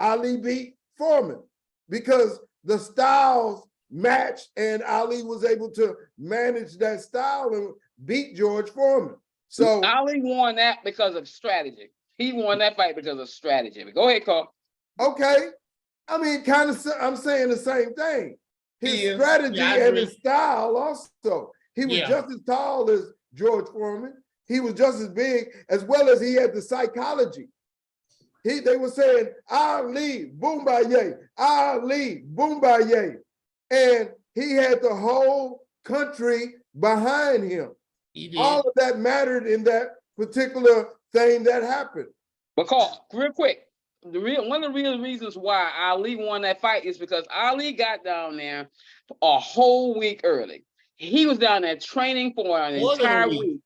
Ali beat Foreman because the styles matched, and Ali was able to manage that style and beat George Foreman. So Ali won that because of strategy. He won that fight because of strategy. Go ahead, Carl. okay, I mean, kind of, I'm saying the same thing. His strategy and his style also. He was just as tall as George Foreman. He was just as big, as well as he had the psychology. They were saying, Ali, Boombaye, Ali, Boombaye. And he had the whole country behind him. All of that mattered in that particular thing that happened. But Carl, real quick, one of the real reasons why Ali won that fight is because Ali got down there a whole week early. He was down there training for an entire week.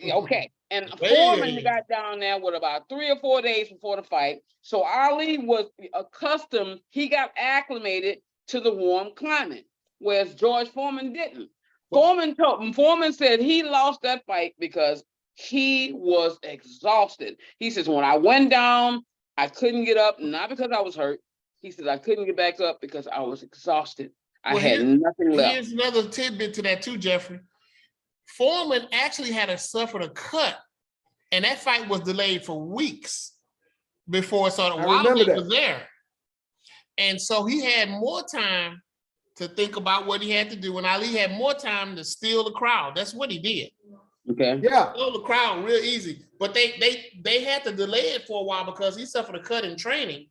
Okay. And Foreman got down there with about 3 or 4 days before the fight. So Ali was accustomed, he got acclimated to the warm climate, whereas George Foreman didn't. Foreman said he lost that fight because he was exhausted. He says, when I went down, I couldn't get up, not because I was hurt. He says, I couldn't get back up because I was exhausted. I had nothing left. Here's another tidbit to that too, Jeffrey. Foreman actually had suffered a cut, and that fight was delayed for weeks before it started. Wilder was there. And so he had more time to think about what he had to do, and Ali had more time to steal the crowd. That's what he did. Okay. Yeah. Steal the crowd real easy. But they had to delay it for a while because he suffered a cut in training.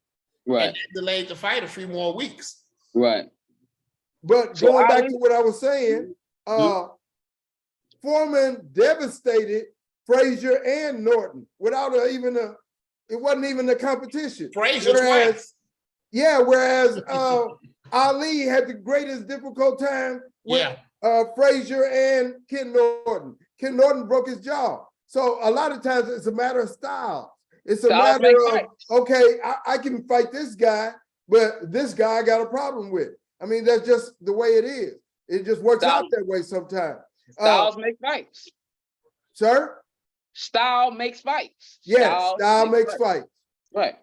Right. And that delayed the fight a few more weeks. Right. But So going back to what I was saying, Foreman devastated Frazier and Norton without it wasn't even a competition. Frazier twice. Yeah, whereas Ali had the greatest difficult time with Frazier and Ken Norton. Ken Norton broke his jaw. So a lot of times it's a matter of style. It's a matter of, okay, I can fight this guy, but this guy I got a problem with. I mean, that's just the way it is. It just works out that way sometimes. Styles make fights. Sir? Style makes fights. Yes, style makes fights. Right.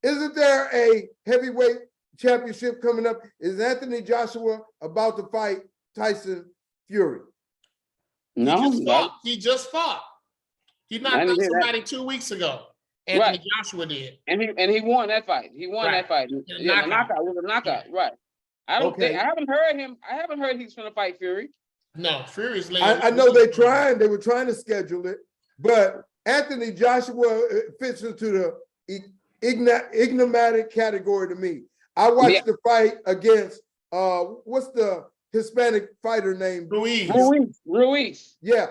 Isn't there a heavyweight championship coming up? Is Anthony Joshua about to fight Tyson Fury? No. He just fought. He knocked out somebody 2 weeks ago. Anthony Joshua did. And he won that fight. He won that fight. Yeah, the knockout was a knockout. Right. I haven't heard him. I haven't heard he's gonna fight Fury. No, Fury's late. I know they were trying to schedule it, but Anthony Joshua fits into the enigmatic category to me. I watched the fight against what's the Hispanic fighter named? Ruiz. Yeah.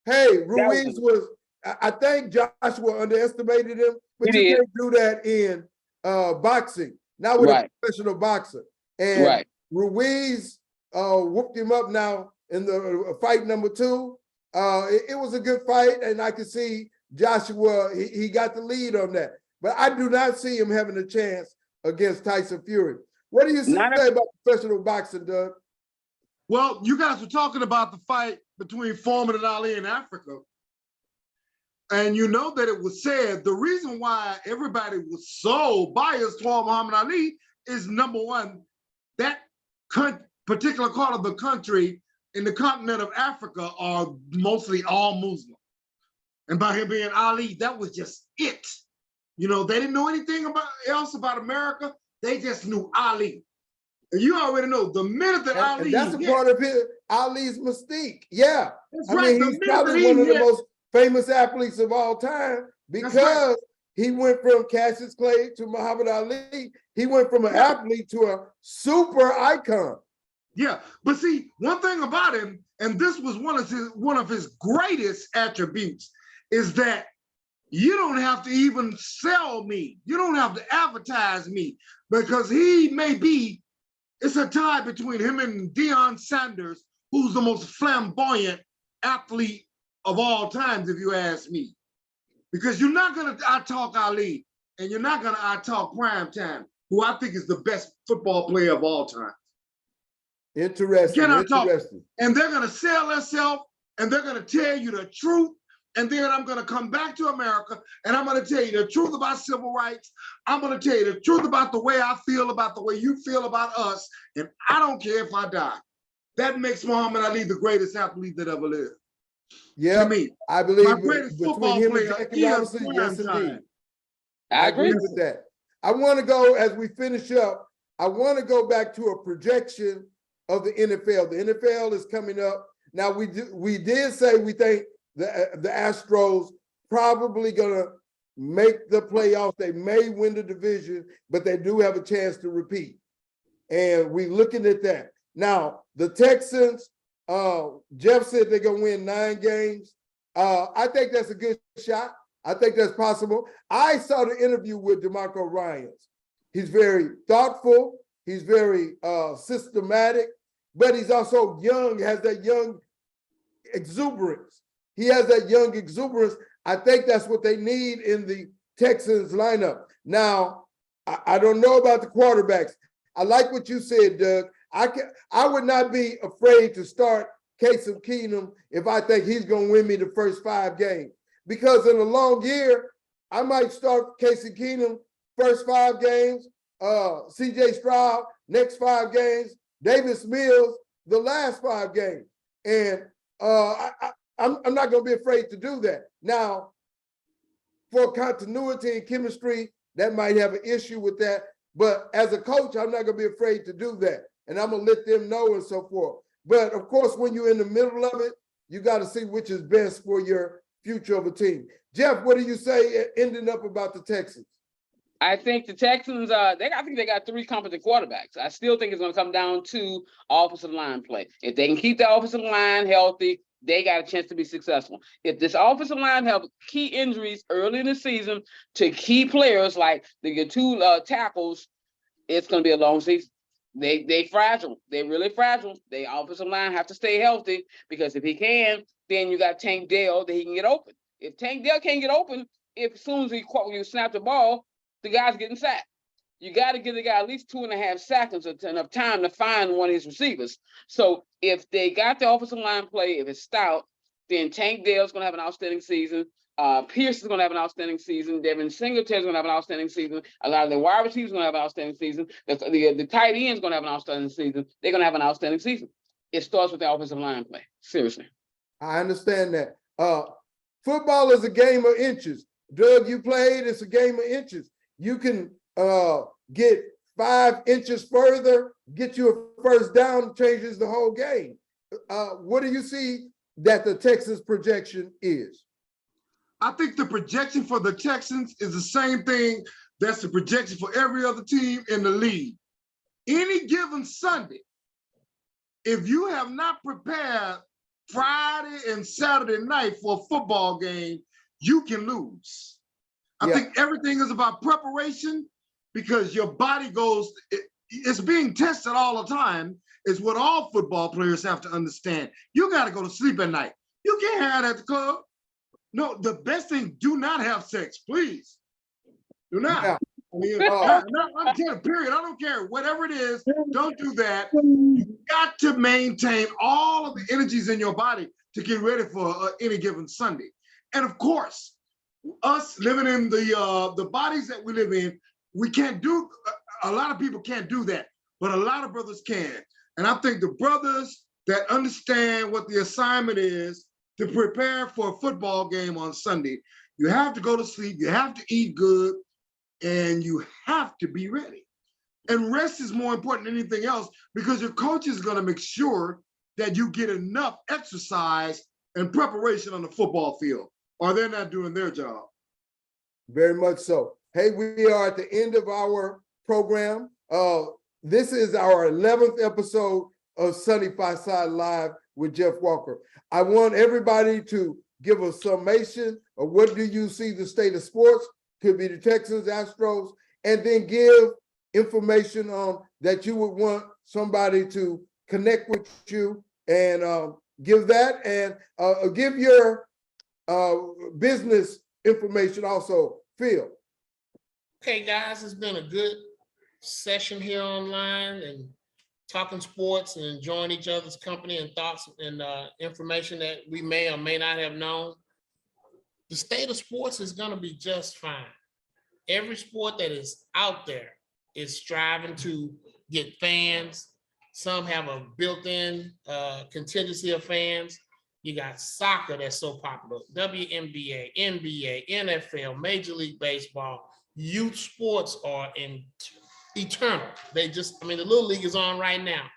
Hey, Ruiz was, I think Joshua underestimated him, but you can't do that in boxing, not with a professional boxer. And Ruiz whooped him up now in the fight number 2. It was a good fight, and I could see Joshua, he got the lead on that. But I do not see him having a chance against Tyson Fury. What do you say about professional boxing, Doug? Well, you guys were talking about the fight between Foreman and Ali in Africa. And you know that it was said the reason why everybody was so biased toward Muhammad Ali is, number one, that particular part of the country in the continent of Africa are mostly all Muslim. And by him being Ali, that was just it. You know, they didn't know anything else about America. They just knew Ali. And you already know the minute that Ali, and that's a part of Ali's mystique. Yeah, that's I mean, he's probably one of the most famous athletes of all time because he went from Cassius Clay to Muhammad Ali. He went from an athlete to a super icon. Yeah, but see, one thing about him, and this was one of his greatest attributes, is that you don't have to even sell me. You don't have to advertise me, because he may be, it's a tie between him and Deion Sanders, who's the most flamboyant athlete of all times, if you ask me. Because you're not gonna out-talk Ali, and you're not gonna out-talk Prime Time, who I think is the best football player of all time. Interesting. And they're gonna sell themselves, and they're gonna tell you the truth. And then I'm gonna come back to America, and I'm gonna tell you the truth about civil rights. I'm gonna tell you the truth about the way I feel about the way you feel about us, and I don't care if I die. That makes Muhammad Ali the greatest athlete that ever lived. Yeah, to me, I believe my greatest football player is yes, indeed. I agree with that. I want to go, as we finish up, I want to go back to a projection of the NFL. The NFL is coming up. Now, we did say we think the Astros probably gonna make the playoffs. They may win the division, but they do have a chance to repeat. And we're looking at that. Now, the Texans, Jeff said they're gonna win 9 games. I think that's a good shot. I think that's possible. I saw the interview with DeMarco Ryans. He's very thoughtful. He's very systematic, but he's also young, has that young exuberance. He has that young exuberance. I think that's what they need in the Texans lineup. Now, I don't know about the quarterbacks. I like what you said, Doug. I would not be afraid to start Casey Keenum if I think he's going to win me the first 5 games. Because in a long year, I might start Casey Keenum first 5 games, C.J. Stroud next 5 games, Davis Mills the last 5 games. And I'm not going to be afraid to do that. Now, for continuity and chemistry, that might have an issue with that. But as a coach, I'm not going to be afraid to do that. And I'm going to let them know and so forth. But of course, when you're in the middle of it, you got to see which is best for your future of a team. Jeff, what do you say ending up about the Texans? I think the Texans, I think they got 3 competent quarterbacks. I still think it's going to come down to offensive line play. If they can keep the offensive line healthy, they got a chance to be successful. If this offensive line have key injuries early in the season to key players like the 2 tackles, it's going to be a long season. They fragile. They're really fragile. The offensive line have to stay healthy, because if he can, then you got Tank Dell that he can get open. If Tank Dell can't get open, as soon as you snap the ball, the guy's getting sacked. You got to give the guy at least 2.5 seconds enough time to find one of his receivers. So if they got the offensive line play, if it's stout, then Tank Dell's going to have an outstanding season. Pierce is going to have an outstanding season. Devin Singletary is going to have an outstanding season. A lot of the wide receivers are going to have an outstanding season. The tight end is going to have an outstanding season. They're going to have an outstanding season. It starts with the offensive line play. Seriously. I understand that. Football is a game of inches. Doug, you played, it's a game of inches. You can get 5 inches further, get you a first down, changes the whole game. What do you see that the Texans projection is? I think the projection for the Texans is the same thing that's the projection for every other team in the league. Any given Sunday, if you have not prepared Friday and Saturday night for a football game, you can lose. I think everything is about preparation, because your body it's being tested all the time, is what all football players have to understand. You got to go to sleep at night. You can't have that at the club. No, the best thing, do not have sex, please. Do not. Yeah. I mean, I'm telling, period. I don't care. Whatever it is, don't do that. You got to maintain all of the energies in your body to get ready for any given Sunday. And of course, us living in the bodies that we live in, we can't do, a lot of people can't do that, but a lot of brothers can. And I think the brothers that understand what the assignment is to prepare for a football game on Sunday, you have to go to sleep, you have to eat good, and you have to be ready. And rest is more important than anything else, because your coach is going to make sure that you get enough exercise and preparation on the football field, or they're not doing their job. Very much so. Hey, we are at the end of our program. This is our 11th episode of Sunny Five Side Live with Jeff Walker. I want everybody to give a summation of what do you see the state of sports, could be the Texans, Astros, and then give information on that you would want somebody to connect with you, and give that, and give your business information also, Phil. Okay, guys, it's been a good session here online and talking sports and enjoying each other's company and thoughts and information that we may or may not have known. The state of sports is going to be just fine. Every sport that is out there is striving to get fans. Some have a built-in contingency of fans. You got soccer that's so popular, WNBA, NBA, NFL, Major League Baseball. Youth sports are eternal. The Little League is on right now.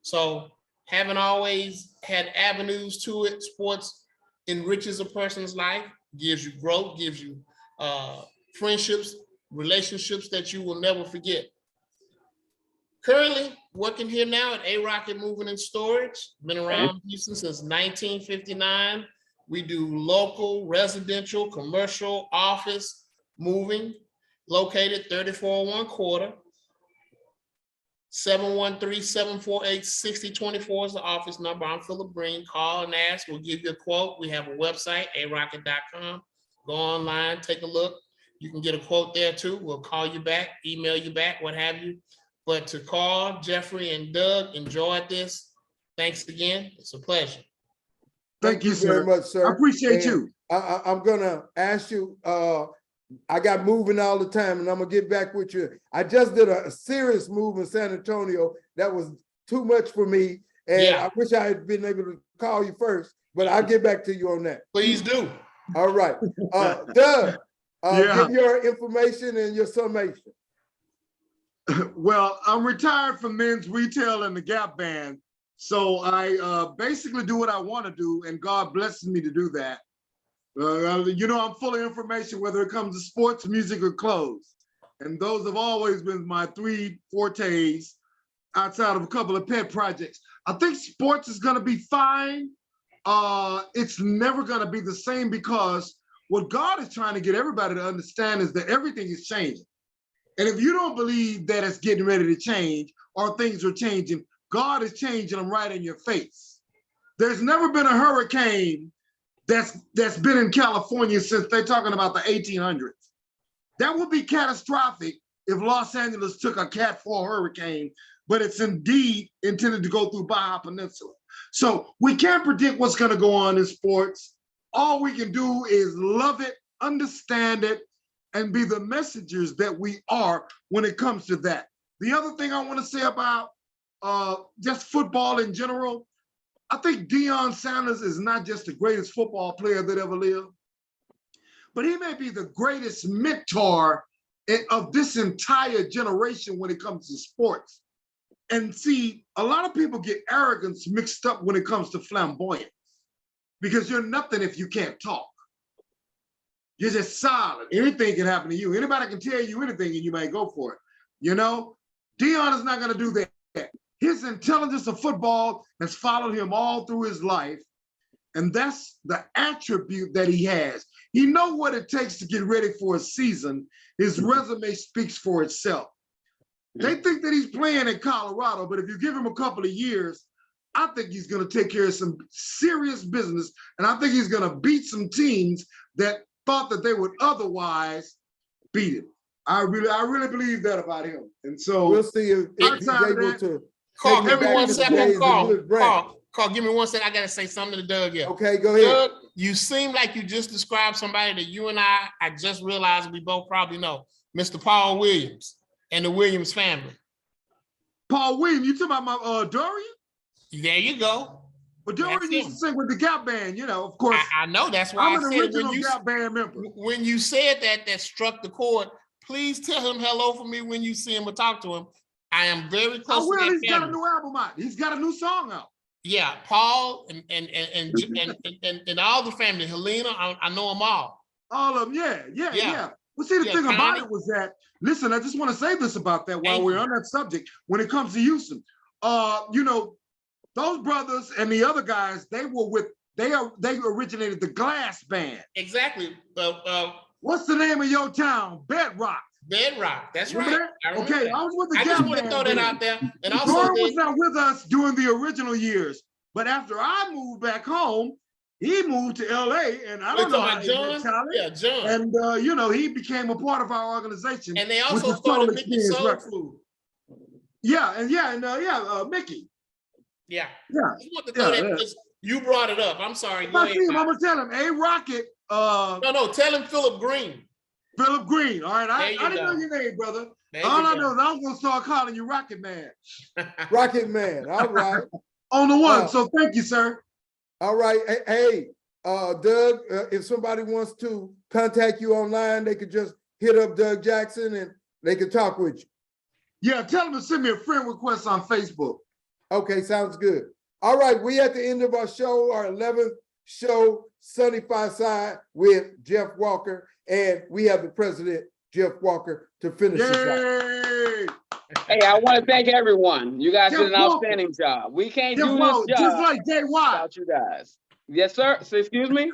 So having always had avenues to it, sports enriches a person's life, gives you growth, gives you friendships, relationships that you will never forget. Currently working here now at A-Rocket Moving and Storage. Been around Houston since 1959. We do local, residential, commercial, office moving, located 3401 Quarter. 713-748-6024 is the office number. I'm Phillip Green. Call and ask. We'll give you a quote. We have a website, arocket.com. Go online, take a look. You can get a quote there too. We'll call you back, email you back, what have you. But to Carl, Jeffrey, and Doug, enjoyed this. Thanks again. It's a pleasure. Thank you, very sir. much, sir. I appreciate And you. I'm gonna ask you, I got moving all the time and I'm gonna get back with you. I just did a serious move in San Antonio that was too much for me. And Yeah. I wish I had been able to call you first, but I'll get back to you on that. Please do. All right. Doug, Yeah. give your information and your summation. Well, I'm retired from men's retail and the Gap Band. So I basically do what I want to do, and God blesses me to do that. You know, I'm full of information, whether it comes to sports, music, or clothes. And those have always been my three fortes outside of a couple of pet projects. I think sports is going to be fine. It's never going to be the same because what God is trying to get everybody to understand is that everything is changing. And if you don't believe that it's getting ready to change or things are changing, God is changing them right in your face. There's never been a hurricane that's been in California since they're talking about the 1800s. That would be catastrophic if Los Angeles took a Cat 4 hurricane, but it's indeed intended to go through Baja Peninsula. So we can't predict what's going to go on in sports. All we can do is love it, understand it, and be the messengers that we are when it comes to that. The other thing I want to say about just football in general, I think Deion Sanders is not just the greatest football player that ever lived, but he may be the greatest mentor of this entire generation when it comes to sports. And see, a lot of people get arrogance mixed up when it comes to flamboyance, because you're nothing if you can't talk. You're just silent. Anything can happen to you. Anybody can tell you anything and you might go for it. You know, Deion is not going to do that. His intelligence of football has followed him all through his life. And that's the attribute that he has. He knows what it takes to get ready for a season. His resume speaks for itself. They think that he's playing in Colorado, but if you give him a couple of years, I think he's going to take care of some serious business. And I think he's going to beat some teams that thought that they would otherwise beat him. I really believe that about him. And so we'll see if he's able to. Carl, give me 1 second. Carl, give me 1 second. I got to say something to Doug here. Okay, go ahead. Doug, you seem like you just described somebody that you and I just realized we both probably know, Mr. Paul Williams and the Williams family. Paul Williams, you talking about my Dorian? There you go. But Dorian used to sing with the Gap Band, you know, of course. I know, that's why I'm an I said original Gap Band member. When you said that struck the chord, please tell him hello for me when you see him or talk to him. I am very close to that he's got a new album out. He's got a new song out. Yeah, Paul and all the family, Helena, I know them all. All of them, yeah. Well, see, the thing about it was that, listen, I just want to say this about that while we're on that subject. When it comes to Houston, you know, those brothers and the other guys, they originated the Glass Band. Exactly. What's the name of your town? Bedrock. Bedrock. That's right. Okay, I was with the Gap Band. I just want to throw that out there. And also, Dorian was not with us during the original years, but after I moved back home, he moved to LA, and I don't know how he met Charlie. Yeah, John. And you know, he became a part of our organization. And they also started Mickey Soul Food. Mickey. Yeah. I just want to throw that because you brought it up. I'm sorry. Go ahead. I'm gonna tell him, hey, Rocket. No, tell him Phillip Green. Phillip Green. All right, I didn't know your name, brother. All I know is I was gonna start calling you Rocket Man. Rocket Man. All right. On the one. So thank you, sir. All right. Hey, Doug, if somebody wants to contact you online, they could just hit up Doug Jackson and they can talk with you. Yeah, tell them to send me a friend request on Facebook. Okay, sounds good. All right, we at the end of our show, our 11th show, Sunny Far Side with Jeff Walker, and we have the president, Jeff Walker, to finish this out. Hey, I want to thank everyone. You guys did an outstanding job. We can't do this job just like JY without you guys. Yes, sir. So, excuse me.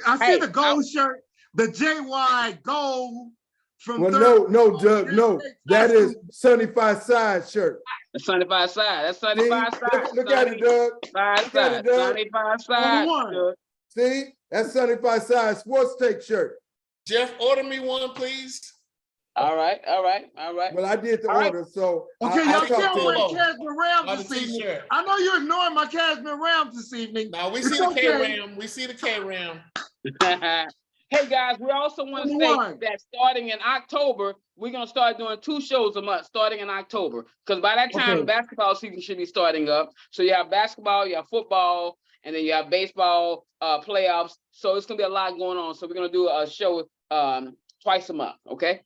I see the gold shirt, the JY gold from. Well, no, Doug, no. That is Sunny Far Side shirt. The Sunny Far Side. That's Sunny Far Side. Look at it, Doug. Sunny Far Side. See, that's Sunny Far Side Sportstake shirt. Jeff, order me one, please. All right. Well, I did the All right. order, so Okay, I y'all talked still to wearing him. Cashman On Rams the this evening. t-shirt. I know you're ignoring my Cashman Rams this evening. No, we It's see the okay. K-Ram. We see the K-Ram. Hey guys, we also want to Number say one. that starting in October, we're gonna start doing 2 shows a month starting in October. Because by that time, Okay. basketball season should be starting up. So you have basketball, you have football, and then you have baseball playoffs. So it's gonna be a lot going on. So we're gonna do a show twice a month. Okay.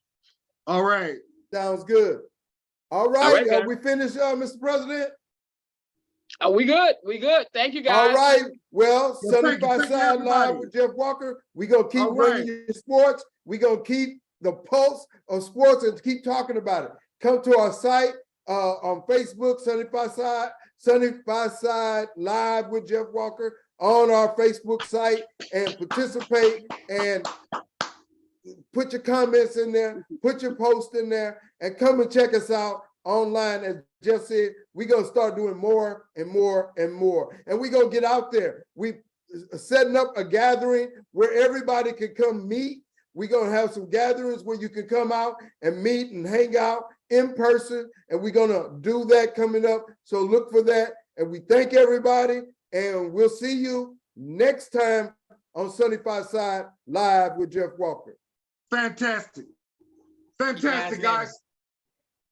All right. Sounds good. All right, right, guys. we finished, Mr. President? We good. We good. Thank you guys. All right, well, Well, thank you, 75 Side Live everybody. with Jeff Walker. We gonna keep All bringing right. you sports. We gonna keep the pulse of sports and keep talking about it. Come to our site on Facebook, 75 Side Live with Jeff Walker on our Facebook site, and participate and put your comments in there, put your post in there, and come and check us out online. As Jeff said, we're gonna start doing more and more and more. And we're gonna get out there. We setting up a gathering where everybody can come meet. We're gonna have some gatherings where you can come out and meet and hang out in person. And we're gonna do that coming up. So look for that. And we thank everybody. And we'll see you next time on 75 Side Live with Jeff Walker. Fantastic. Fantastic, guys. guys.